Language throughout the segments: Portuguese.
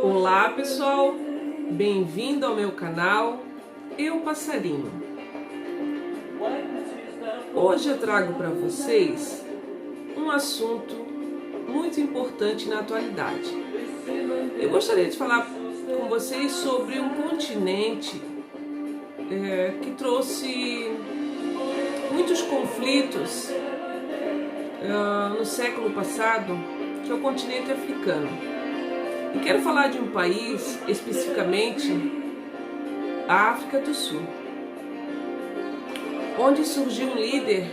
Olá pessoal, bem-vindo ao meu canal Eu Passarinho. Hoje eu trago para vocês um assunto muito importante na atualidade. Eu gostaria de falar com vocês sobre um continente que trouxe muitos conflitos no século passado, que é o continente africano. E quero falar de um país, especificamente a África do Sul, onde surgiu um líder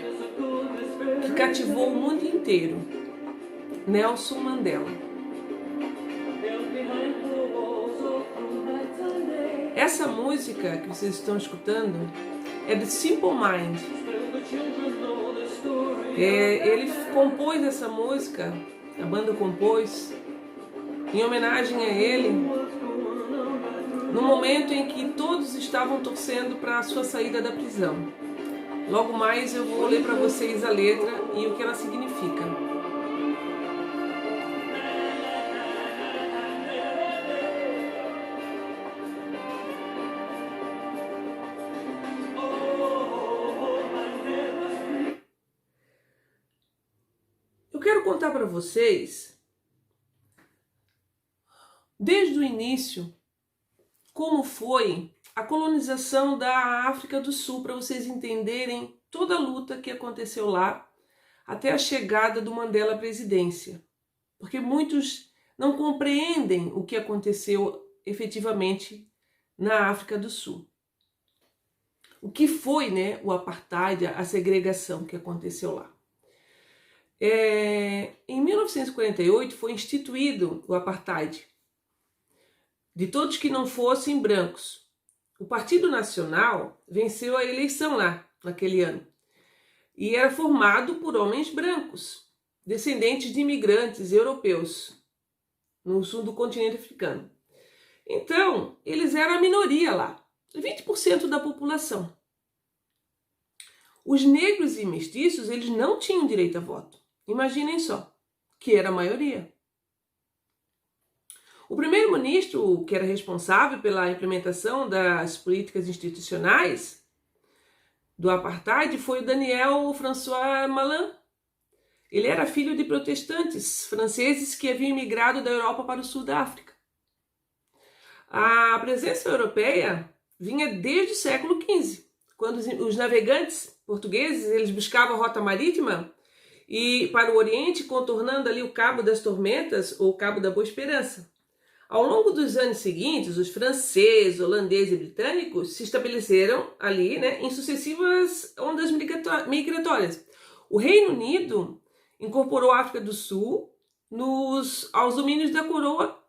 que cativou o mundo inteiro, Nelson Mandela. Essa música que vocês estão escutando é do Simple Mind. Ele compôs essa música, a banda compôs, em homenagem a ele, no momento em que todos estavam torcendo para a sua saída da prisão. Logo mais eu vou ler para vocês a letra e o que ela significa. Eu quero contar para vocês, desde o início, como foi a colonização da África do Sul, para vocês entenderem toda a luta que aconteceu lá até a chegada do Mandela à presidência. Porque muitos não compreendem o que aconteceu efetivamente na África do Sul. O que foi, o apartheid, a segregação que aconteceu lá. Em 1948 foi instituído o apartheid, de todos que não fossem brancos. O Partido Nacional venceu a eleição lá, naquele ano, e era formado por homens brancos, descendentes de imigrantes europeus, no sul do continente africano. Então, eles eram a minoria lá, 20% da população. Os negros e mestiços, eles não tinham direito a voto. Imaginem só, que era a maioria. O primeiro-ministro, que era responsável pela implementação das políticas institucionais do apartheid, foi o Daniel François Malan. Ele era filho de protestantes franceses que haviam imigrado da Europa para o sul da África. A presença europeia vinha desde o século XV, quando os navegantes portugueses eles buscavam a rota marítima e para o Oriente, contornando ali o Cabo das Tormentas ou o Cabo da Boa Esperança. Ao longo dos anos seguintes, os franceses, holandeses e britânicos se estabeleceram ali, em sucessivas ondas migratórias. O Reino Unido incorporou a África do Sul aos domínios da coroa,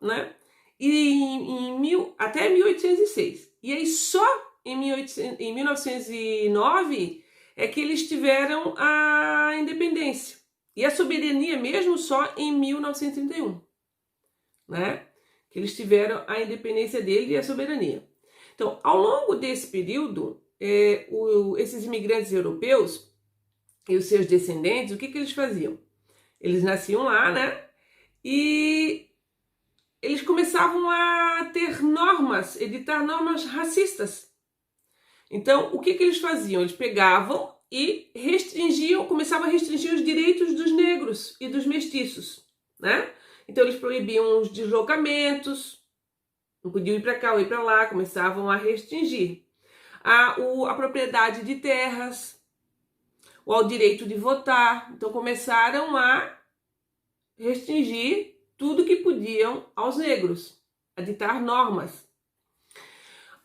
até 1806. E aí só em 1909 é que eles tiveram a independência. E a soberania mesmo só em 1931, que eles tiveram a independência dele e a soberania. Então, ao longo desse período, esses imigrantes europeus e os seus descendentes, o que eles faziam? Eles nasciam lá, e eles começavam a ter normas, editar normas racistas. Então, o que eles faziam? Eles pegavam e começavam a restringir os direitos dos negros e dos mestiços, Então eles proibiam os deslocamentos, não podiam ir para cá ou ir para lá, começavam a restringir a propriedade de terras, o direito de votar. Então começaram a restringir tudo que podiam aos negros, a ditar normas.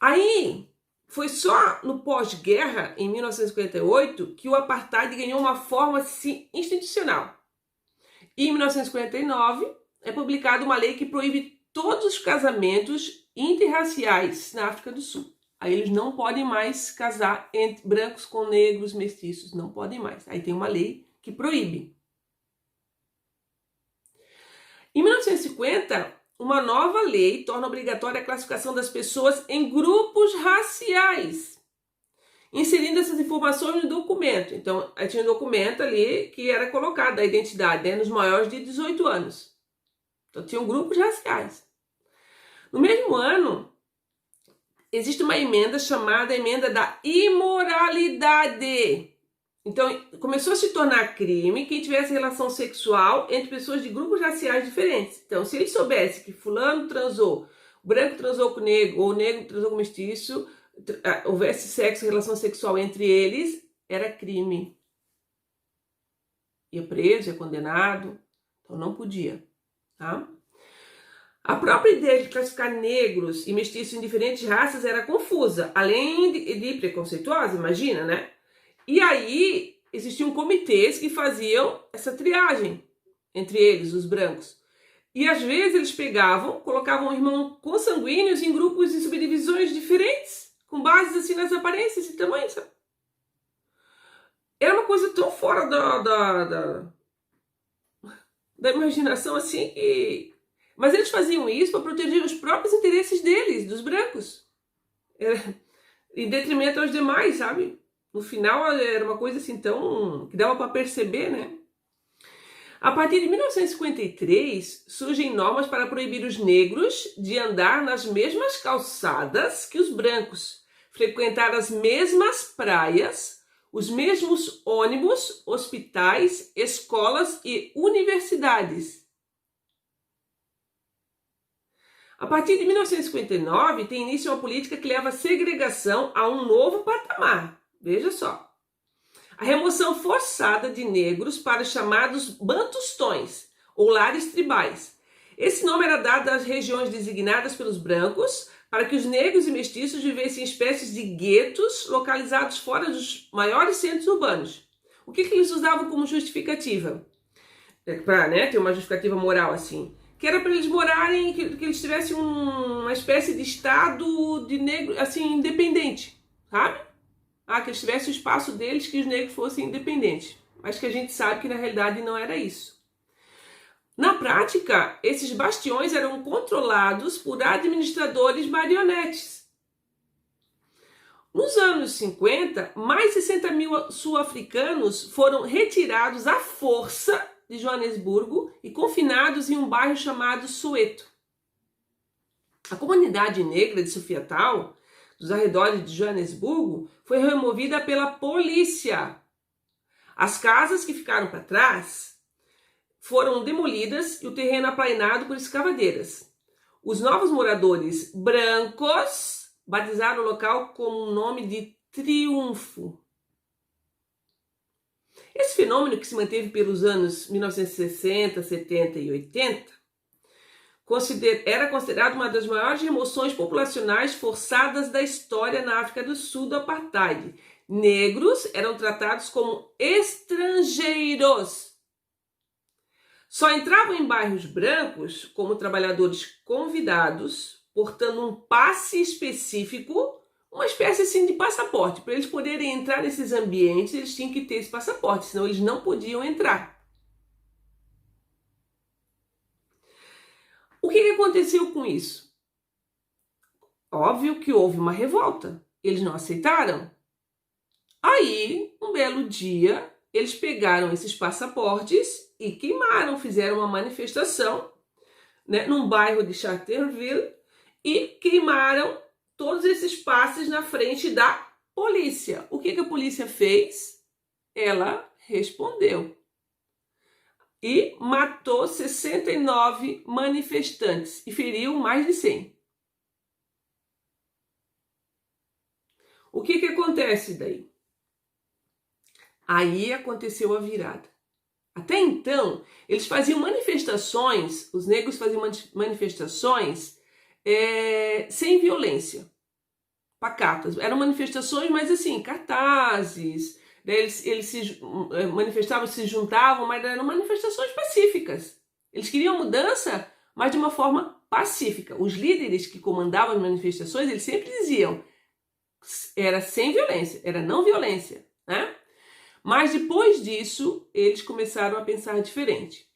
Aí foi só no pós-guerra, em 1958, que o apartheid ganhou uma forma institucional. E em 1959 é publicada uma lei que proíbe todos os casamentos interraciais na África do Sul. Aí eles não podem mais casar entre brancos com negros, mestiços, não podem mais. Aí tem uma lei que proíbe. Em 1950, uma nova lei torna obrigatória a classificação das pessoas em grupos raciais, inserindo essas informações no documento. Então, aí tinha um documento ali que era colocado a identidade, nos maiores de 18 anos. Então, tinham grupos raciais. No mesmo ano, existe uma emenda chamada Emenda da Imoralidade. Então, começou a se tornar crime quem tivesse relação sexual entre pessoas de grupos raciais diferentes. Então, se ele soubesse que fulano transou, o branco transou com o negro, ou o negro transou com o mestiço, houvesse sexo, relação sexual entre eles, era crime. Ia preso, ia condenado, então não podia, tá? A própria ideia de classificar negros e mestiços em diferentes raças era confusa, além de preconceituosa, imagina, né? E aí existiam comitês que faziam essa triagem entre eles, os brancos. E às vezes eles pegavam, colocavam irmãos consanguíneos em grupos e subdivisões diferentes, com bases assim nas aparências e tamanhos, sabe? Era uma coisa tão fora da imaginação assim que... Mas eles faziam isso para proteger os próprios interesses deles, dos brancos. Em detrimento aos demais, sabe? No final era uma coisa assim tão... que dava para perceber, né? A partir de 1953, surgem normas para proibir os negros de andar nas mesmas calçadas que os brancos, frequentar as mesmas praias, os mesmos ônibus, hospitais, escolas e universidades. A partir de 1959, tem início uma política que leva a segregação a um novo patamar. Veja só. A remoção forçada de negros para os chamados bantustões, ou lares tribais. Esse nome era dado às regiões designadas pelos brancos para que os negros e mestiços vivessem em espécies de guetos localizados fora dos maiores centros urbanos. O que eles usavam como justificativa? Para ter uma justificativa moral assim. Que era para eles morarem, que eles tivessem uma espécie de estado de negro, assim, independente, sabe? Que eles tivessem o espaço deles, que os negros fossem independentes. Mas que a gente sabe que na realidade não era isso. Na prática, esses bastiões eram controlados por administradores marionetes. Nos anos 50, mais de 60 mil sul-africanos foram retirados à força de Joanesburgo e confinados em um bairro chamado Soweto. A comunidade negra de Sophiatown, dos arredores de Joanesburgo, foi removida pela polícia. As casas que ficaram para trás foram demolidas e o terreno aplainado por escavadeiras. Os novos moradores brancos batizaram o local com o nome de Triunfo. Esse fenômeno, que se manteve pelos anos 1960, 70 e 80, era considerado uma das maiores remoções populacionais forçadas da história na África do Sul do apartheid. Negros eram tratados como estrangeiros. Só entravam em bairros brancos como trabalhadores convidados, portando um passe específico, uma espécie assim de passaporte. Para eles poderem entrar nesses ambientes, eles tinham que ter esse passaporte, senão eles não podiam entrar. O que aconteceu com isso? Óbvio que houve uma revolta. Eles não aceitaram. Aí, um belo dia, eles pegaram esses passaportes e queimaram, fizeram uma manifestação, num bairro de Charterville, e queimaram todos esses passes na frente da polícia. O que a polícia fez? Ela respondeu. E matou 69 manifestantes e feriu mais de 100. O que acontece daí? Aí aconteceu a virada. Até então, eles faziam manifestações, os negros faziam manifestações sem violência, pacatas. Eram manifestações, mas assim, cartazes, eles se manifestavam, se juntavam, mas eram manifestações pacíficas. Eles queriam mudança, mas de uma forma pacífica. Os líderes que comandavam as manifestações, eles sempre diziam, era sem violência, era não violência, né? Mas depois disso, eles começaram a pensar diferente.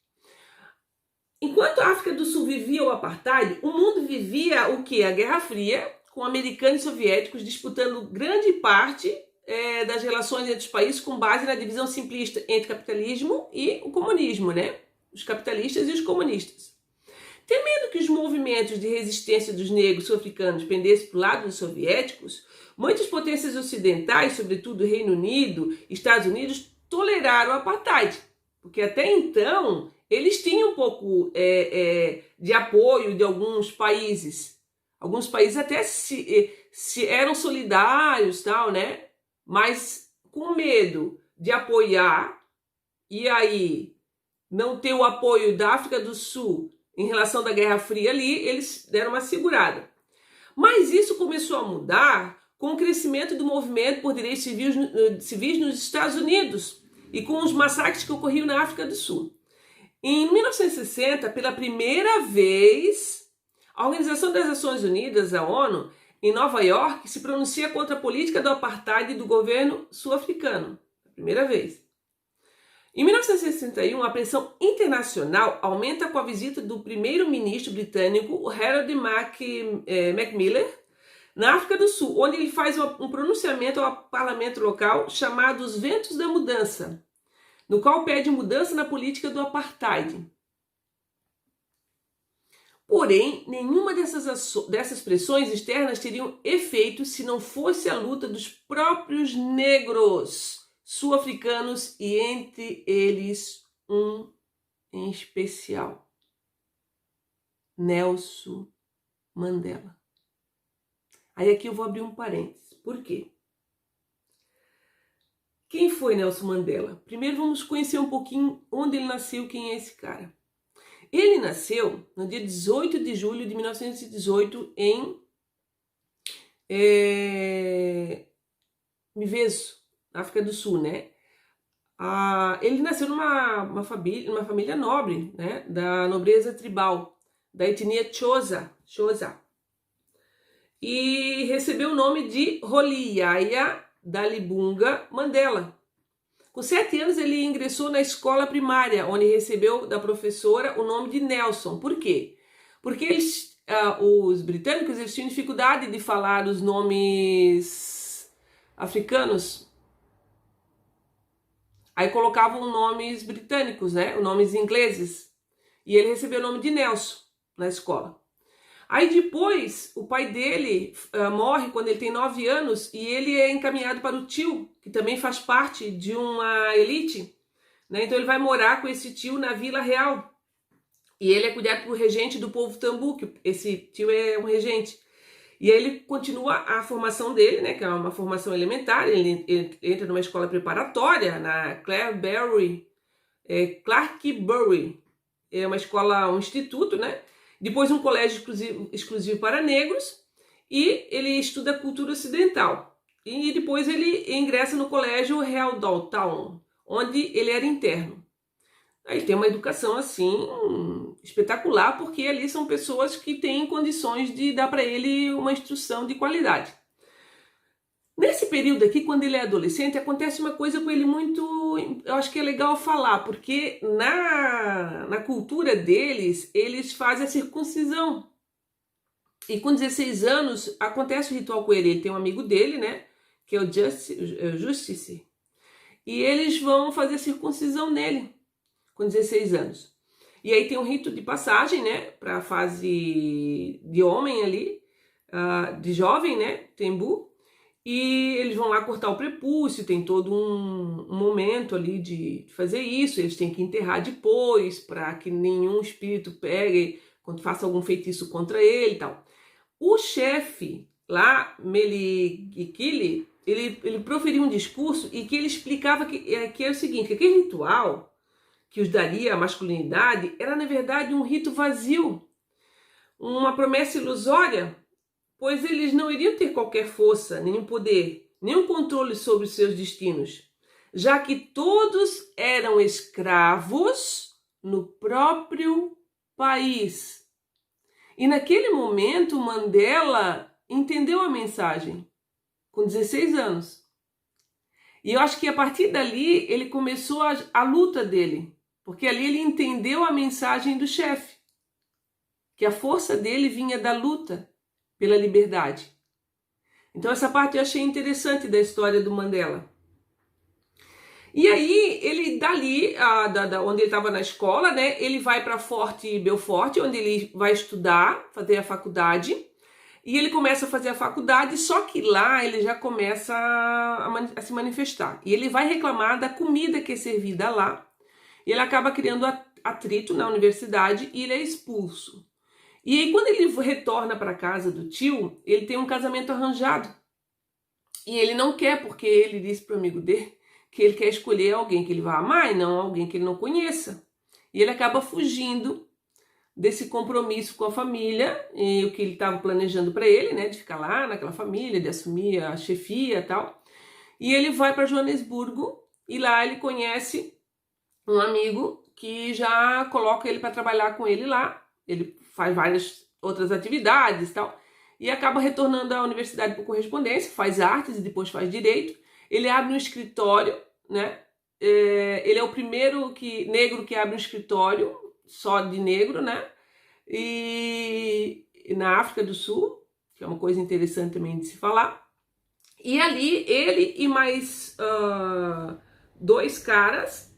Enquanto a África do Sul vivia o apartheid, o mundo vivia o quê? A Guerra Fria, com americanos e soviéticos disputando grande parte das relações entre os países com base na divisão simplista entre capitalismo e o comunismo, né? Os capitalistas e os comunistas. Temendo que os movimentos de resistência dos negros sul-africanos pendessem para o lado dos soviéticos, muitas potências ocidentais, sobretudo o Reino Unido e Estados Unidos, toleraram o apartheid, porque até então eles tinham um pouco de apoio de alguns países. Alguns países até se eram solidários, tal, né? Mas com medo de apoiar e aí não ter o apoio da África do Sul em relação da Guerra Fria ali, eles deram uma segurada. Mas isso começou a mudar com o crescimento do movimento por direitos civis nos Estados Unidos e com os massacres que ocorriam na África do Sul. Em 1960, pela primeira vez, a Organização das Nações Unidas, a ONU, em Nova York, se pronuncia contra a política do apartheid do governo sul-africano. Primeira vez. Em 1961, a pressão internacional aumenta com a visita do primeiro-ministro britânico, o Harold Macmillan, na África do Sul, onde ele faz um pronunciamento ao parlamento local chamado Os Ventos da Mudança, no qual pede mudança na política do apartheid. Porém, nenhuma dessas pressões externas teriam efeito se não fosse a luta dos próprios negros sul-africanos e entre eles um em especial, Nelson Mandela. Aí aqui eu vou abrir um parênteses. Por quê? Quem foi Nelson Mandela? Primeiro vamos conhecer um pouquinho onde ele nasceu, quem é esse cara. Ele nasceu no dia 18 de julho de 1918 em Mvezo, África do Sul, né? Ele nasceu numa família nobre, né? Da nobreza tribal, da etnia Xhosa. E recebeu o nome de Rolihlahla Dalibunga Mandela. Com 7 anos ele ingressou na escola primária, onde recebeu da professora o nome de Nelson. Por quê? Porque os britânicos eles tinham dificuldade de falar os nomes africanos. Aí colocavam nomes britânicos, né? Os nomes ingleses. E ele recebeu o nome de Nelson na escola. Aí depois, o pai dele morre quando ele tem 9 anos e ele é encaminhado para o tio, que também faz parte de uma elite, né? Então ele vai morar com esse tio na Vila Real. E ele é cuidado por regente do povo Tambu, que esse tio é um regente. E aí ele continua a formação dele, né? Que é uma formação elementar. Ele entra numa escola preparatória, na Clarkberry. É uma escola, um instituto, né? Depois um colégio exclusivo para negros e ele estuda cultura ocidental. E depois ele ingressa no colégio Real Daltown, onde ele era interno. Aí tem uma educação assim espetacular, porque ali são pessoas que têm condições de dar para ele uma instrução de qualidade. Nesse período aqui, quando ele é adolescente, acontece uma coisa com ele muito, eu acho que é legal falar, porque na cultura deles, eles fazem a circuncisão. E com 16 anos, acontece o ritual com ele. Ele tem um amigo dele, né, que é o Justice, e eles vão fazer a circuncisão nele, com 16 anos. E aí tem um rito de passagem, né, para a fase de homem ali, de jovem, né, Tembu. E eles vão lá cortar o prepúcio, tem todo um momento ali de fazer isso, eles têm que enterrar depois, para que nenhum espírito pegue, quando faça algum feitiço contra ele e tal. O chefe lá, Melikile, ele proferiu um discurso e que ele explicava que era o seguinte, que aquele ritual que os daria a masculinidade era, na verdade, um rito vazio, uma promessa ilusória, pois eles não iriam ter qualquer força, nenhum poder, nenhum controle sobre os seus destinos, já que todos eram escravos no próprio país. E naquele momento, Mandela entendeu a mensagem, com 16 anos. E eu acho que a partir dali, ele começou a luta dele, porque ali ele entendeu a mensagem do chefe, que a força dele vinha da luta pela liberdade. Então essa parte eu achei interessante da história do Mandela. E aí, ele dali, onde ele estava na escola, né, ele vai para Fort Belfort, onde ele vai estudar, fazer a faculdade. E ele começa a fazer a faculdade, só que lá ele já começa a se manifestar. E ele vai reclamar da comida que é servida lá. E ele acaba criando atrito na universidade e ele é expulso. E aí, quando ele retorna para a casa do tio, ele tem um casamento arranjado. E ele não quer, porque ele disse para o amigo dele que ele quer escolher alguém que ele vai amar e não alguém que ele não conheça. E ele acaba fugindo desse compromisso com a família e o que ele estava planejando para ele, né, de ficar lá naquela família, de assumir a chefia e tal. E ele vai para Joanesburgo e lá ele conhece um amigo que já coloca ele para trabalhar com ele lá. Ele faz várias outras atividades e tal. E acaba retornando à universidade por correspondência, faz artes e depois faz direito. Ele abre um escritório, né? Ele é o primeiro negro que abre um escritório só de negro, né? E na África do Sul, que é uma coisa interessante também de se falar. E ali, ele e mais 2 caras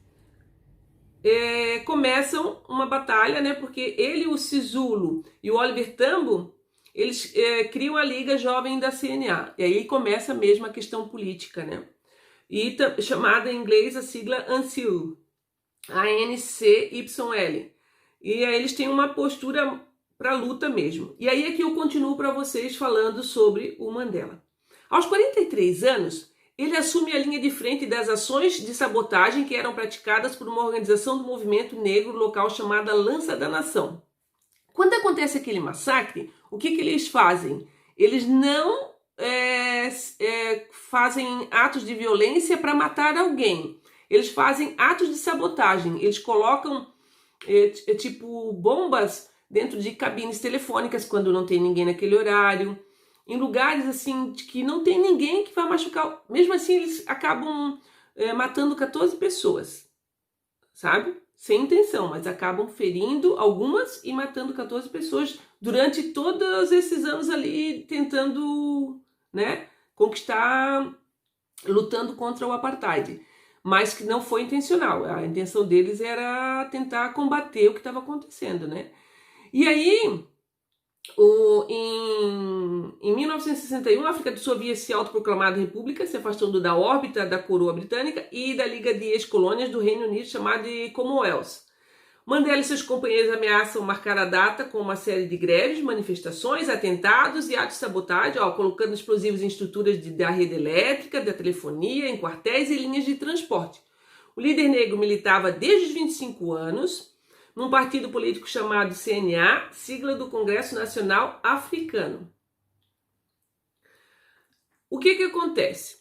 começam uma batalha, né? Porque ele, o Sisulu e o Oliver Tambo, eles criam a Liga Jovem da CNA. E aí começa mesmo a questão política, né? E chamada em inglês a sigla ANCYL, ANCYL. E aí eles têm uma postura para luta mesmo. E aí é que eu continuo para vocês falando sobre o Mandela. Aos 43 anos, ele assume a linha de frente das ações de sabotagem que eram praticadas por uma organização do movimento negro local chamada Lança da Nação. Quando acontece aquele massacre, o que eles fazem? Eles não fazem atos de violência para matar alguém. Eles fazem atos de sabotagem. Eles colocam tipo bombas dentro de cabines telefônicas quando não tem ninguém naquele horário, em lugares assim que não tem ninguém que vai machucar. Mesmo assim, eles acabam matando 14 pessoas, sabe? Sem intenção, mas acabam ferindo algumas e matando 14 pessoas durante todos esses anos ali tentando, né, conquistar, lutando contra o apartheid. Mas que não foi intencional. A intenção deles era tentar combater o que estava acontecendo, né? E aí, em 1961, a África do Sul havia se autoproclamado república, se afastando da órbita da coroa britânica e da Liga de Ex-Colônias do Reino Unido, chamada de Commonwealth. Mandela e seus companheiros ameaçam marcar a data com uma série de greves, manifestações, atentados e atos de sabotagem, colocando explosivos em estruturas da rede elétrica, da telefonia, em quartéis e linhas de transporte. O líder negro militava desde os 25 anos num partido político chamado CNA, sigla do Congresso Nacional Africano. O que acontece?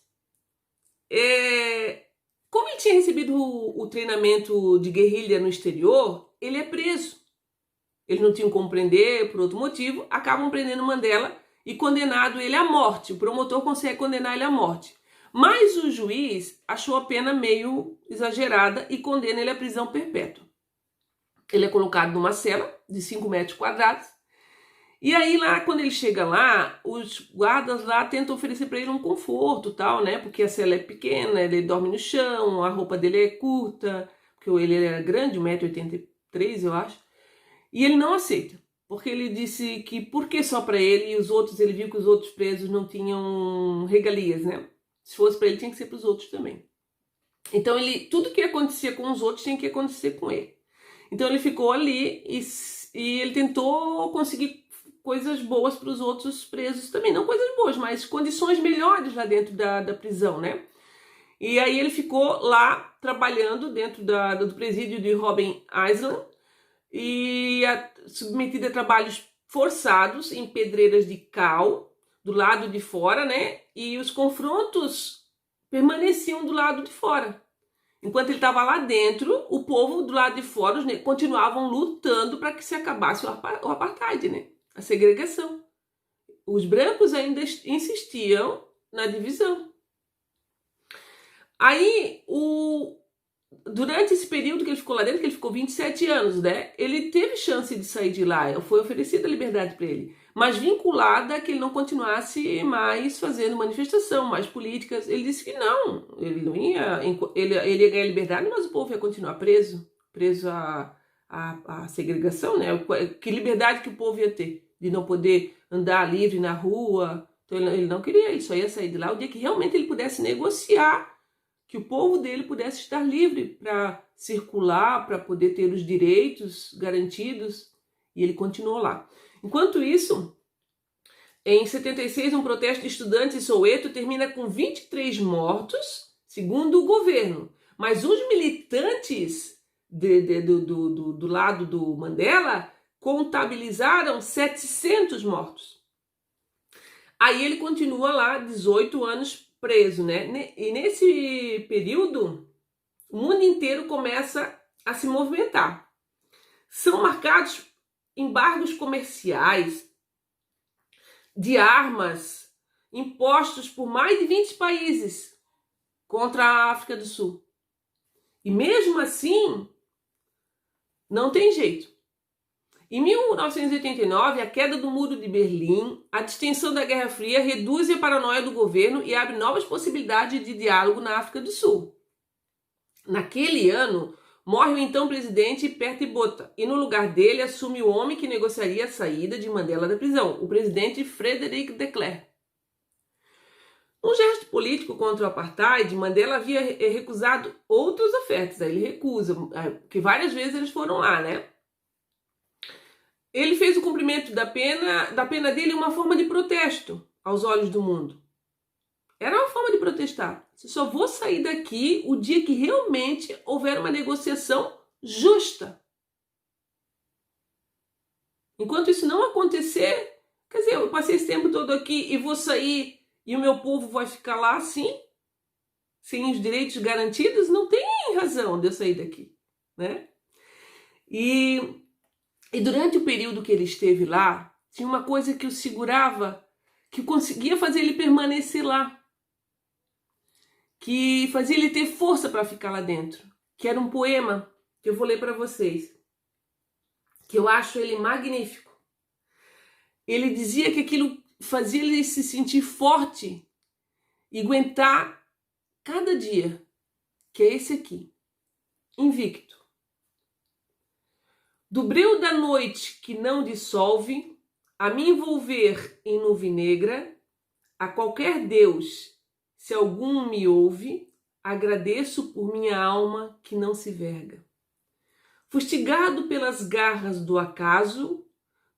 Como ele tinha recebido o treinamento de guerrilha no exterior, ele é preso. Eles não tinham como prender por outro motivo, acabam prendendo Mandela e condenado ele à morte. O promotor consegue condenar ele à morte. Mas o juiz achou a pena meio exagerada e condena ele à prisão perpétua. Ele é colocado numa cela de 5 metros quadrados. E aí lá, quando ele chega lá, os guardas lá tentam oferecer para ele um conforto, tal, né? Porque a cela é pequena, ele dorme no chão, a roupa dele é curta, porque ele era grande, 1,83 m, eu acho. E ele não aceita, porque ele disse que por que só para ele e os outros, ele viu que os outros presos não tinham regalias, né? Se fosse para ele, tinha que ser para os outros também. Então, tudo que acontecia com os outros tinha que acontecer com ele. Então, ele ficou ali e ele tentou conseguir coisas boas para os outros presos também. Não coisas boas, mas condições melhores lá dentro da prisão, né? E aí ele ficou lá trabalhando dentro do presídio de Robben Island e submetido a trabalhos forçados em pedreiras de cal do lado de fora, né? E os confrontos permaneciam do lado de fora. Enquanto ele estava lá dentro, o povo do lado de fora continuavam lutando para que se acabasse o apartheid, né? A segregação. Os brancos ainda insistiam na divisão. Aí, durante esse período que ele ficou lá dentro, que ele ficou 27 anos, né? Ele teve chance de sair de lá, foi oferecida a liberdade para ele. mas vinculada a que ele não continuasse mais fazendo manifestação, mais políticas. Ele disse que não, ele não ia, ele ia ganhar liberdade, mas o povo ia continuar preso à segregação, né? Que liberdade que o povo ia ter de não poder andar livre na rua. Então ele não queria, ele só ia sair de lá o dia que realmente ele pudesse negociar, que o povo dele pudesse estar livre para circular, para poder ter os direitos garantidos, e ele continuou lá. Enquanto isso, em 76, um protesto de estudantes em Soweto termina com 23 mortos, segundo o governo. Mas os militantes do lado do Mandela contabilizaram 700 mortos. Aí ele continua lá 18 anos preso, né? E nesse período, o mundo inteiro começa a se movimentar. São marcados embargos comerciais de armas impostos por mais de 20 países contra a África do Sul. E mesmo assim, não tem jeito. Em 1989, a queda do Muro de Berlim, a distensão da Guerra Fria reduz a paranoia do governo e abre novas possibilidades de diálogo na África do Sul. Naquele ano, morre o então presidente Perty Botha e no lugar dele assume o homem que negociaria a saída de Mandela da prisão, o presidente Frederick de Klerk. Um gesto político contra o apartheid, Mandela havia recusado outras ofertas. Ele recusa, porque várias vezes eles foram lá, né? Ele fez o cumprimento da pena dele uma forma de protesto aos olhos do mundo. Era uma forma de protestar. Eu só vou sair daqui o dia que realmente houver uma negociação justa. Enquanto isso não acontecer, quer dizer, eu passei esse tempo todo aqui e vou sair e o meu povo vai ficar lá assim, sem os direitos garantidos, não tem razão de eu sair daqui, né? E durante o período que ele esteve lá, tinha uma coisa que o segurava, que conseguia fazer ele permanecer lá, que fazia ele ter força para ficar lá dentro, que era um poema que eu vou ler para vocês, que eu acho ele magnífico. Ele dizia que aquilo fazia ele se sentir forte e aguentar cada dia, que é esse aqui, invicto. Do breu da noite que não dissolve, a me envolver em nuvem negra, a qualquer Deus, se algum me ouve, agradeço por minha alma que não se verga. Fustigado pelas garras do acaso,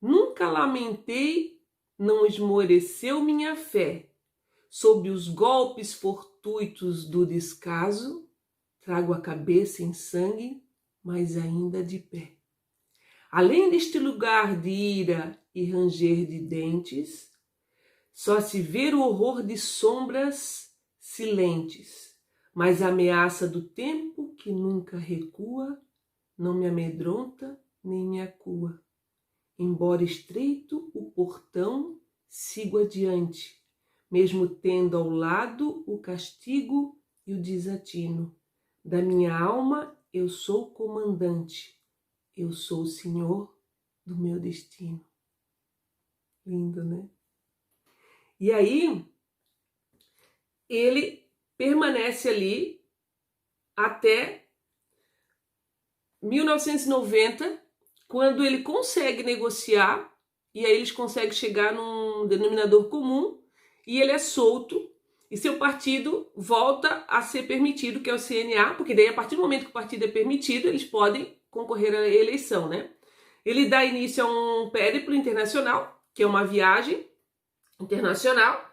nunca lamentei, não esmoreceu minha fé. Sob os golpes fortuitos do descaso, trago a cabeça em sangue, mas ainda de pé. Além deste lugar de ira e ranger de dentes, só se vê o horror de sombras silentes, mas a ameaça do tempo que nunca recua não me amedronta nem me acua. Embora estreito o portão, sigo adiante, mesmo tendo ao lado o castigo e o desatino. Da minha alma eu sou comandante, eu sou o senhor do meu destino. Lindo, né? E aí, ele permanece ali até 1990, quando ele consegue negociar, e aí eles conseguem chegar num denominador comum, e ele é solto, e seu partido volta a ser permitido, que é o CNA, porque daí a partir do momento que o partido é permitido, eles podem concorrer à eleição, né? Ele dá início a um périplo internacional, que é uma viagem internacional,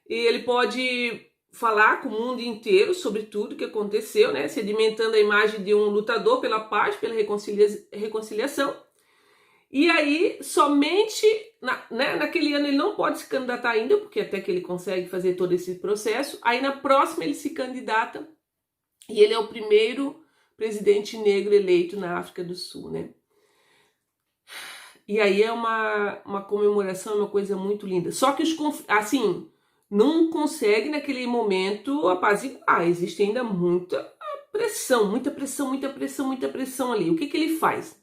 e ele pode falar com o mundo inteiro sobre tudo que aconteceu, né? Sedimentando a imagem de um lutador pela paz, pela reconciliação. E aí, somente naquele ano ele não pode se candidatar ainda, porque até que ele consegue fazer todo esse processo. Aí na próxima ele se candidata e ele é o primeiro presidente negro eleito na África do Sul, né? E aí é uma comemoração, uma coisa muito linda. Só que assim, não consegue naquele momento apaziguar. Existe ainda muita pressão ali. O que ele faz?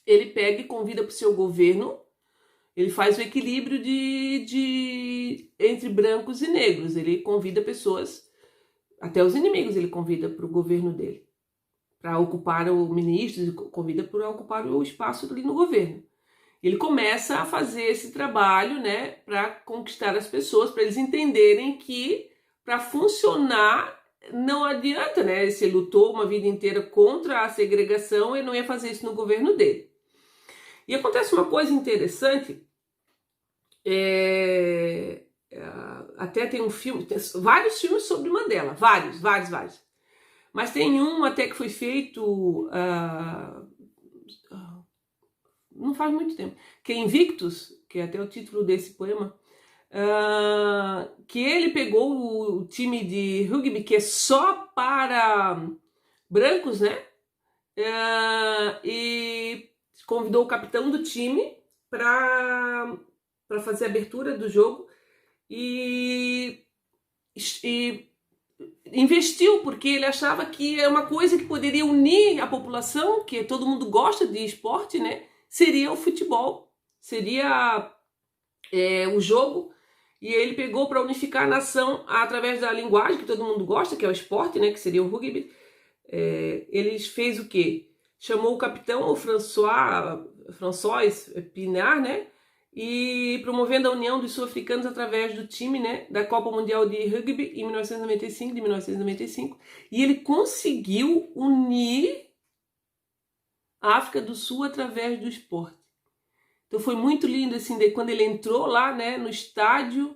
Ele pega e convida para o seu governo, ele faz o equilíbrio entre brancos e negros. Ele convida pessoas, até os inimigos ele convida para o governo dele, para ocupar o ministro, convida para ocupar o espaço ali no governo. Ele começa a fazer esse trabalho, né, para conquistar as pessoas, para eles entenderem que para funcionar não adianta, né? Se ele lutou uma vida inteira contra a segregação, ele não ia fazer isso no governo dele. E acontece uma coisa interessante, até tem um filme, tem vários filmes sobre Mandela, vários. Mas tem um até que foi feito não faz muito tempo, que é Invictus, que é até o título desse poema, que ele pegou o time de rugby, que é só para brancos, né? E convidou o capitão do time para fazer a abertura do jogo e investiu, porque ele achava que é uma coisa que poderia unir a população, que todo mundo gosta de esporte, né? Seria o futebol, seria o jogo, e ele pegou para unificar a nação através da linguagem que todo mundo gosta, que é o esporte, né? Que seria o rugby. Ele fez o quê? Chamou o capitão, o François Pienaar, né? E promovendo a união dos sul-africanos através do time, né, da Copa Mundial de Rugby em 1995, e ele conseguiu unir a África do Sul através do esporte. Então foi muito lindo, assim, quando ele entrou lá, né, no estádio,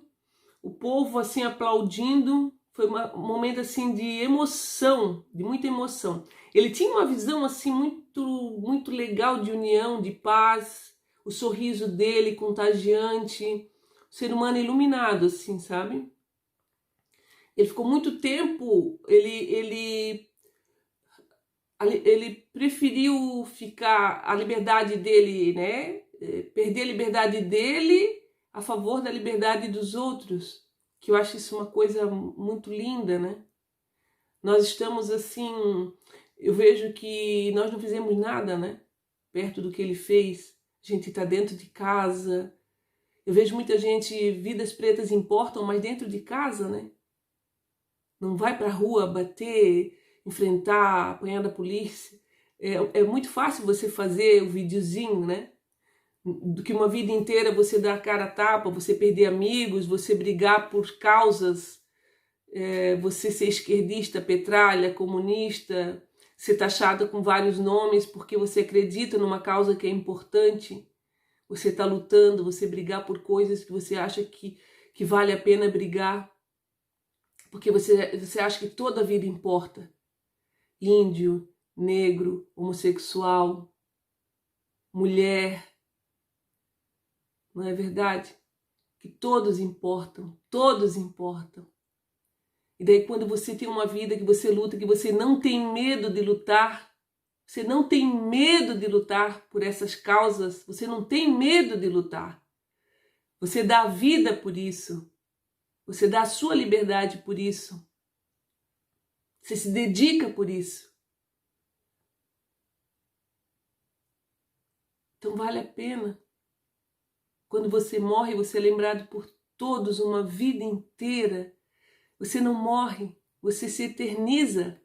o povo assim aplaudindo, foi um momento assim de emoção, de muita emoção. Ele tinha uma visão assim muito legal de união, de paz, o sorriso dele contagiante, o ser humano iluminado, assim, sabe? Ele ficou muito tempo, ele preferiu ficar a liberdade dele, né? Perder a liberdade dele a favor da liberdade dos outros, que eu acho isso uma coisa muito linda, né? Nós estamos assim, eu vejo que nós não fizemos nada, né? Perto do que ele fez. A gente está dentro de casa. Eu vejo muita gente, vidas pretas importam, mas dentro de casa, né? Não vai para a rua bater, enfrentar, apanhar da polícia. É muito fácil você fazer o videozinho, né? Do que uma vida inteira você dar cara a tapa, você perder amigos, você brigar por causas, você ser esquerdista, petralha, comunista, ser taxado com vários nomes porque você acredita numa causa que é importante, você está lutando, você brigar por coisas que você acha que vale a pena brigar, porque você acha que toda a vida importa. Índio, negro, homossexual, mulher, não é verdade? Que todos importam, todos importam. E daí quando você tem uma vida que você luta, que você não tem medo de lutar, você não tem medo de lutar por essas causas, você não tem medo de lutar. Você dá a vida por isso. Você dá a sua liberdade por isso. Você se dedica por isso. Então vale a pena. Quando você morre, você é lembrado por todos uma vida inteira. Você não morre, você se eterniza.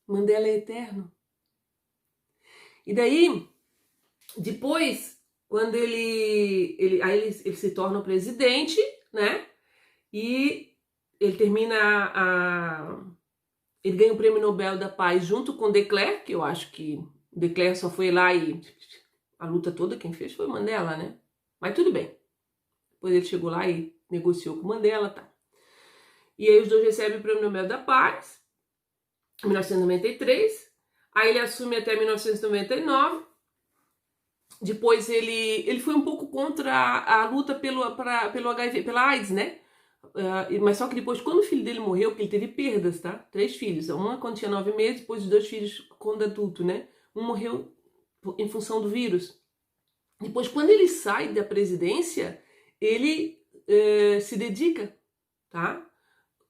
Mandela é eterno. E daí, depois, quando ele se torna o presidente, né? E ele ele ganha o Prêmio Nobel da Paz junto com de Klerk, que eu acho que de Klerk só foi lá e a luta toda quem fez foi Mandela, né? Mas tudo bem. Depois ele chegou lá e negociou com Mandela, tá? E aí os dois recebem o Prêmio Nobel da Paz em 1993. Aí ele assume até 1999. Depois ele foi um pouco contra a luta pelo HIV, pela AIDS, né? Mas só que depois, quando o filho dele morreu, porque ele teve perdas, tá? 3 filhos. Uma quando tinha 9 meses, depois os 2 filhos quando adulto, né? Um morreu em função do vírus. Depois, quando ele sai da presidência, ele se dedica, tá?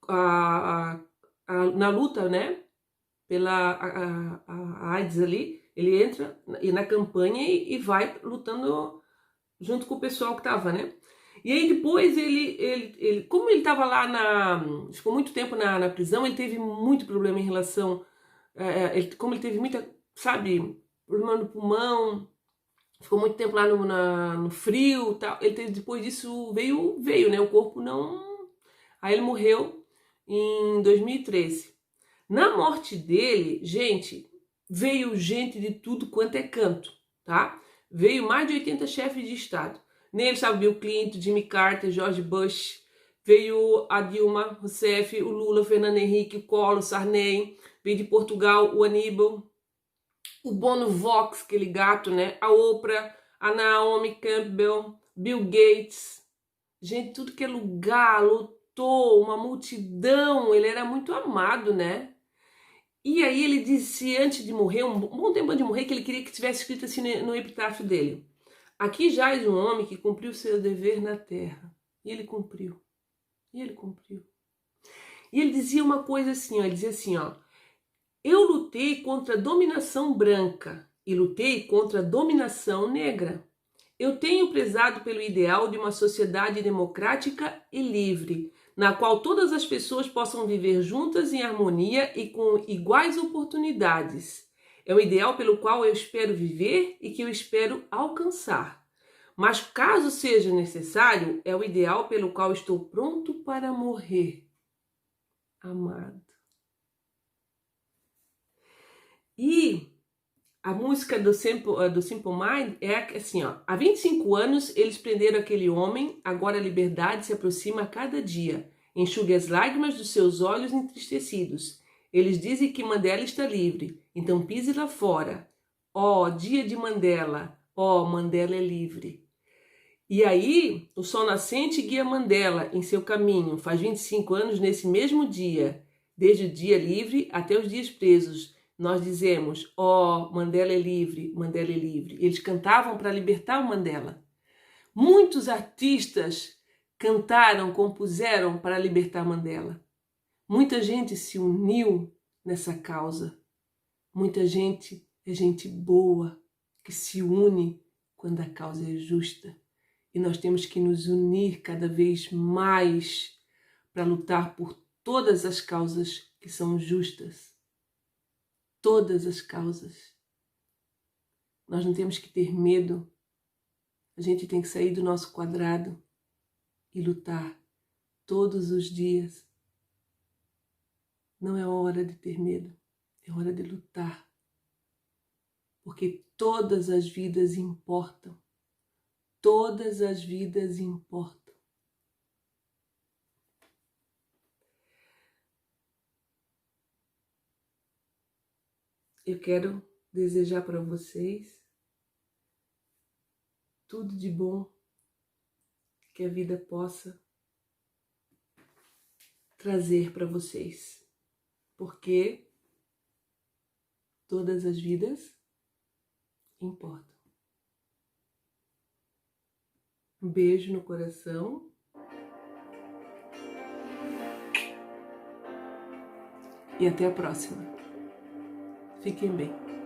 Na luta, né? pela a AIDS ali, ele entra na campanha e vai lutando junto com o pessoal que tava, né? E aí depois como ele tava lá ficou muito tempo na prisão, ele teve muito problema em relação, como ele teve muita, sabe, problema no pulmão, ficou muito tempo lá no frio, tal. Ele teve, depois disso veio, né? O corpo não. Aí ele morreu em 2013. Na morte dele, gente, veio gente de tudo quanto é canto, tá? Veio mais de 80 chefes de Estado. Nele estava Bill Clinton, Jimmy Carter, George Bush, veio a Dilma Rousseff, o Lula, o Fernando Henrique, o Collor, o Sarney, veio de Portugal o Aníbal, o Bono Vox, aquele gato, né? A Oprah, a Naomi Campbell, Bill Gates, gente, tudo que é lugar, lotou, uma multidão, ele era muito amado, né? E aí ele disse, antes de morrer, um bom tempo antes de morrer, que ele queria que tivesse escrito assim no epitáfio dele: aqui jaz um homem que cumpriu seu dever na terra. E ele cumpriu. E ele cumpriu. E ele dizia uma coisa assim, ó, ele dizia assim, ó: eu lutei contra a dominação branca e lutei contra a dominação negra. Eu tenho prezado pelo ideal de uma sociedade democrática e livre, na qual todas as pessoas possam viver juntas em harmonia e com iguais oportunidades. É o ideal pelo qual eu espero viver e que eu espero alcançar. Mas caso seja necessário, é o ideal pelo qual estou pronto para morrer. Amado. E a música do Simple Mind é assim, ó: há 25 anos eles prenderam aquele homem, agora a liberdade se aproxima a cada dia. Enxugue as lágrimas dos seus olhos entristecidos. Eles dizem que Mandela está livre, então pise lá fora. Ó, dia de Mandela, ó, Mandela é livre. E aí, o sol nascente guia Mandela em seu caminho, faz 25 anos nesse mesmo dia, desde o dia livre até os dias presos. Nós dizemos, ó, Mandela é livre, Mandela é livre. Eles cantavam para libertar o Mandela. Muitos artistas cantaram, compuseram para libertar Mandela. Muita gente se uniu nessa causa. Muita gente é gente boa, que se une quando a causa é justa. E nós temos que nos unir cada vez mais para lutar por todas as causas que são justas. Todas as causas. Nós não temos que ter medo. A gente tem que sair do nosso quadrado e lutar todos os dias. Não é hora de ter medo, é hora de lutar. Porque todas as vidas importam. Todas as vidas importam. Eu quero desejar para vocês tudo de bom que a vida possa trazer para vocês, porque todas as vidas importam. Um beijo no coração. E até a próxima. Fiquem bem.